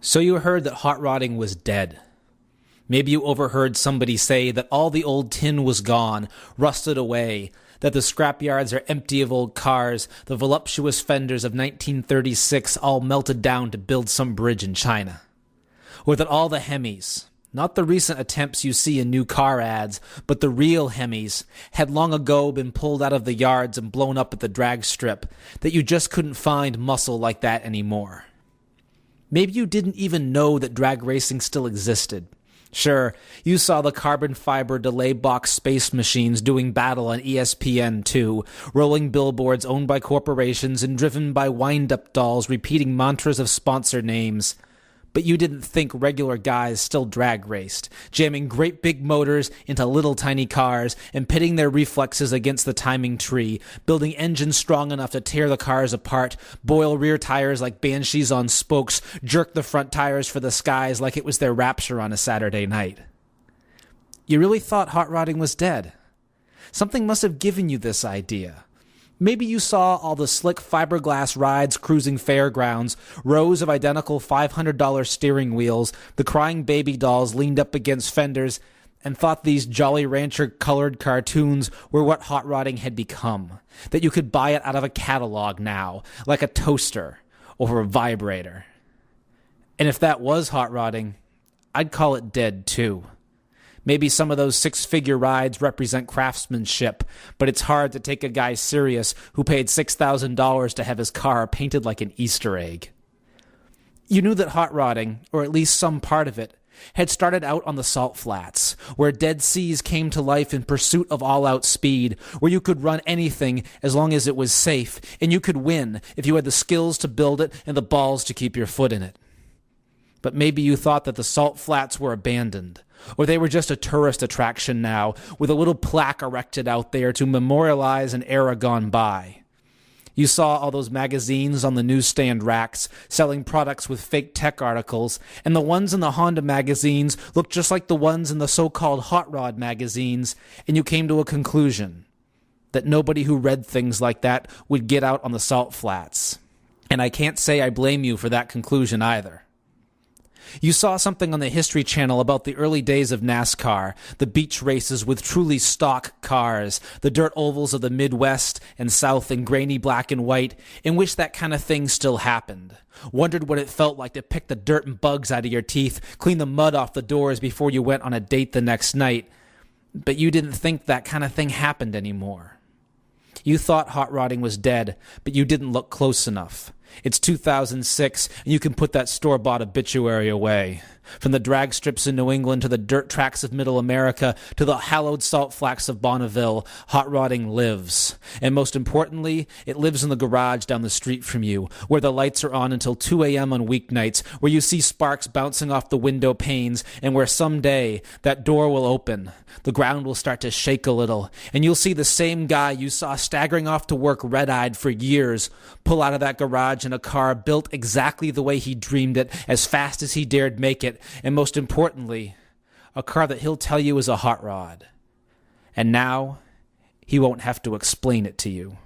So you heard that hot rodding was dead. Maybe you overheard somebody say that all the old tin was gone, rusted away, that the scrapyards are empty of old cars, the voluptuous fenders of 1936 all melted down to build some bridge in China. Or that all the Hemis, not the recent attempts you see in new car ads, but the real Hemis, had long ago been pulled out of the yards and blown up at the drag strip, that you just couldn't find muscle like that anymore. Maybe you didn't even know that drag racing still existed. Sure, you saw the carbon fiber delay box space machines doing battle on ESPN2, rolling billboards owned by corporations and driven by wind-up dolls repeating mantras of sponsor names. But you didn't think regular guys still drag raced, jamming great big motors into little tiny cars and pitting their reflexes against the timing tree, building engines strong enough to tear the cars apart, boil rear tires like banshees on spokes, jerk the front tires for the skies like it was their rapture on a Saturday night. You really thought hot rodding was dead. Something must have given you this idea. Maybe you saw all the slick fiberglass rides cruising fairgrounds, rows of identical $500 steering wheels, the crying baby dolls leaned up against fenders, and thought these Jolly Rancher-colored cartoons were what hot rodding had become, that you could buy it out of a catalog now, like a toaster or a vibrator. And if that was hot rodding, I'd call it dead too. Maybe some of those six-figure rides represent craftsmanship, but it's hard to take a guy serious who paid $6,000 to have his car painted like an Easter egg. You knew that hot rodding, or at least some part of it, had started out on the salt flats, where dead seas came to life in pursuit of all-out speed, where you could run anything as long as it was safe, and you could win if you had the skills to build it and the balls to keep your foot in it. But maybe you thought that the salt flats were abandoned, or they were just a tourist attraction now, with a little plaque erected out there to memorialize an era gone by. You saw all those magazines on the newsstand racks selling products with fake tech articles, and the ones in the Honda magazines looked just like the ones in the so-called hot rod magazines, and you came to a conclusion that nobody who read things like that would get out on the salt flats. And I can't say I blame you for that conclusion either. You saw something on the History Channel about the early days of NASCAR, the beach races with truly stock cars, the dirt ovals of the Midwest and South in grainy black and white, in which that kind of thing still happened. Wondered what it felt like to pick the dirt and bugs out of your teeth, clean the mud off the doors before you went on a date the next night. But you didn't think that kind of thing happened anymore. You thought hot rodding was dead, but you didn't look close enough. It's 2006, and you can put that store-bought obituary away. From the drag strips in New England to the dirt tracks of Middle America to the hallowed salt flats of Bonneville, hot rodding lives. And most importantly, it lives in the garage down the street from you, where the lights are on until 2 a.m. on weeknights, where you see sparks bouncing off the window panes, and where someday that door will open. The ground will start to shake a little, and you'll see the same guy you saw staggering off to work red-eyed for years pull out of that garage in a car built exactly the way he dreamed it, as fast as he dared make it, and most importantly, a car that he'll tell you is a hot rod. And now, he won't have to explain it to you.